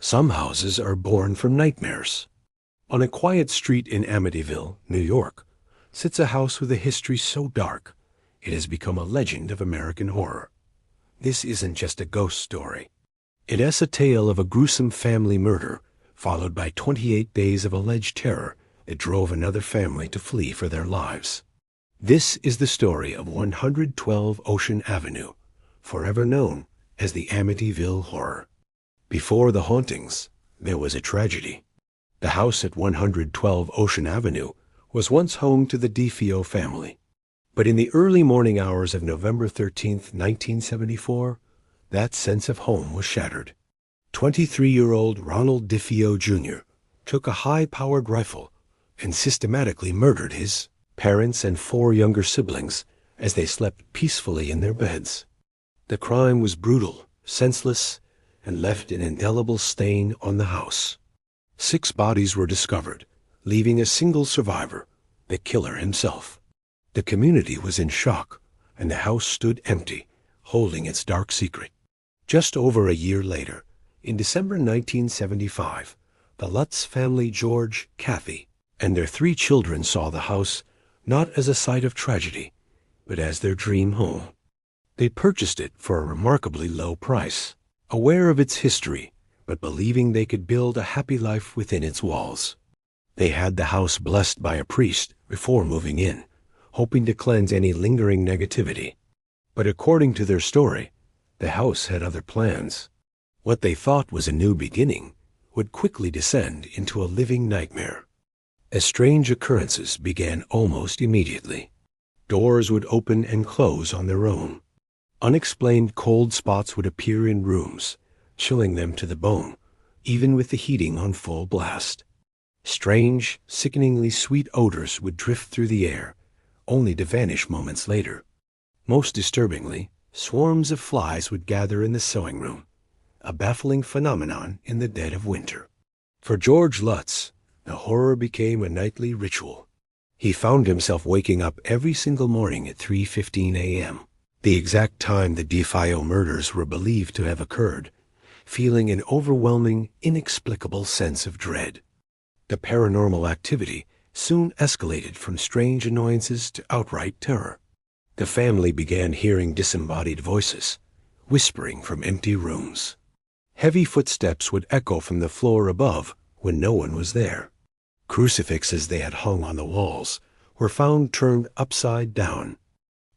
Some houses are born from nightmares. On a quiet street in Amityville, New York, sits a house with a history so dark it has become a legend of American horror. This isn't just a ghost story. It is a tale of a gruesome family murder, followed by 28 days of alleged terror that drove another family to flee for their lives. This is the story of 112 Ocean Avenue, forever known as the Amityville Horror. Before the hauntings, there was a tragedy. The house at 112 Ocean Avenue was once home to the DeFeo family. But in the early morning hours of November 13, 1974, that sense of home was shattered. 23-year-old Ronald DeFeo Jr. took a high-powered rifle and systematically murdered his parents and 4 younger siblings as they slept peacefully in their beds. The crime was brutal, senseless, and left an indelible stain on the house. 6 bodies were discovered, leaving a single survivor, the killer himself. The community was in shock, and the house stood empty, holding its dark secret. Just over a year later, in December 1975, the Lutz family, George, Kathy, and their 3 children saw the house not as a site of tragedy, but as their dream home. They purchased it for a remarkably low price, aware of its history, but believing they could build a happy life within its walls. They had the house blessed by a priest before moving in, hoping to cleanse any lingering negativity. But according to their story, the house had other plans. What they thought was a new beginning would quickly descend into a living nightmare. As strange occurrences began almost immediately. Doors would open and close on their own. Unexplained cold spots would appear in rooms, chilling them to the bone, even with the heating on full blast. Strange, sickeningly sweet odors would drift through the air, only to vanish moments later. Most disturbingly, swarms of flies would gather in the sewing room, a baffling phenomenon in the dead of winter. For George Lutz, the horror became a nightly ritual. He found himself waking up every single morning at 3:15 a.m., the exact time the DeFeo murders were believed to have occurred, feeling an overwhelming, inexplicable sense of dread. The paranormal activity soon escalated from strange annoyances to outright terror. The family began hearing disembodied voices, whispering from empty rooms. Heavy footsteps would echo from the floor above when no one was there. Crucifixes they had hung on the walls were found turned upside down.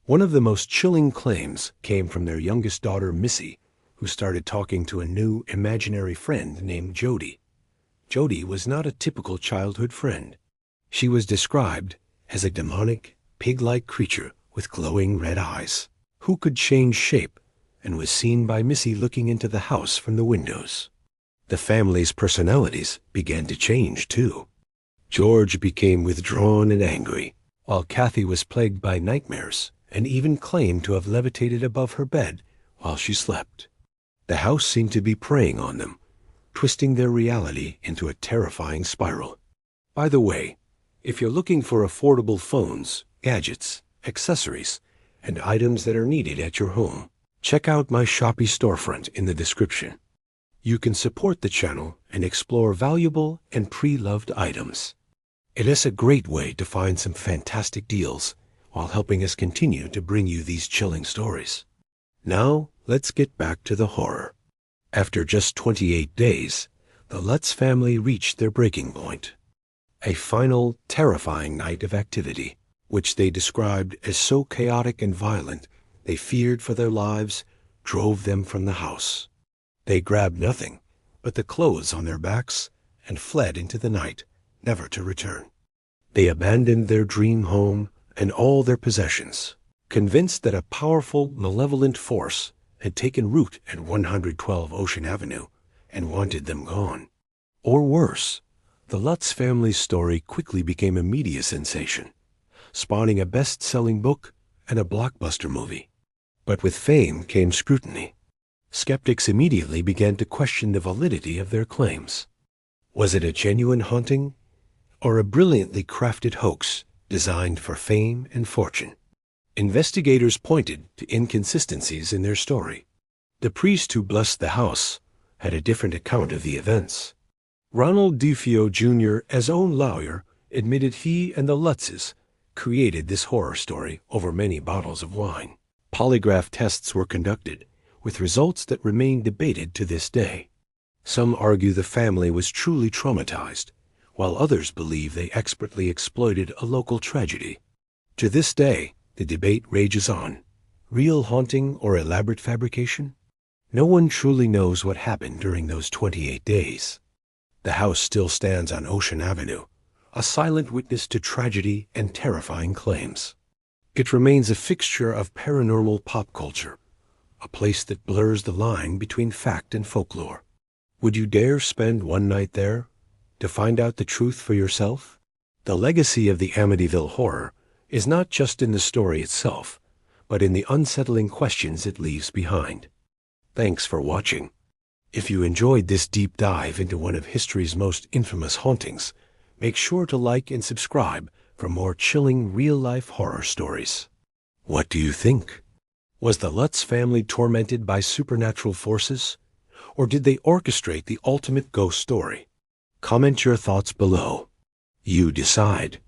One of the most chilling claims came from their youngest daughter, Missy, who started talking to a new imaginary friend named Jody. Jody was not a typical childhood friend. She was described as a demonic, pig-like creature with glowing red eyes, who could change shape and was seen by Missy looking into the house from the windows. The family's personalities began to change, too. George became withdrawn and angry, while Kathy was plagued by nightmares and even claimed to have levitated above her bed while she slept. The house seemed to be preying on them, twisting their reality into a terrifying spiral. By the way, if you're looking for affordable phones, gadgets, accessories, and items that are needed at your home, check out my Shopee storefront in the description. You can support the channel and explore valuable and pre-loved items. It is a great way to find some fantastic deals while helping us continue to bring you these chilling stories. Now, let's get back to the horror. After just 28 days, the Lutz family reached their breaking point. A final, terrifying night of activity, which they described as so chaotic and violent they feared for their lives, drove them from the house. They grabbed nothing but the clothes on their backs and fled into the night, never to return. They abandoned their dream home and all their possessions, convinced that a powerful, malevolent force had taken root at 112 Ocean Avenue and wanted them gone. Or worse, the Lutz family's story quickly became a media sensation, spawning a best-selling book and a blockbuster movie. But with fame came scrutiny. Skeptics immediately began to question the validity of their claims. Was it a genuine haunting, or a brilliantly crafted hoax designed for fame and fortune? Investigators pointed to inconsistencies in their story. The priest who blessed the house had a different account of the events. Ronald DeFeo Jr., as own lawyer, admitted he and the Lutzes created this horror story over many bottles of wine. Polygraph tests were conducted, with results that remain debated to this day. Some argue the family was truly traumatized, while others believe they expertly exploited a local tragedy. To this day, the debate rages on. Real haunting or elaborate fabrication? No one truly knows what happened during those 28 days. The house still stands on Ocean Avenue, a silent witness to tragedy and terrifying claims. It remains a fixture of paranormal pop culture, a place that blurs the line between fact and folklore. Would you dare spend one night there to find out the truth for yourself? The legacy of the Amityville Horror is not just in the story itself, but in the unsettling questions it leaves behind. Thanks for watching. If you enjoyed this deep dive into one of history's most infamous hauntings, make sure to like and subscribe for more chilling real-life horror stories. What do you think? Was the Lutz family tormented by supernatural forces? Or did they orchestrate the ultimate ghost story? Comment your thoughts below. You decide.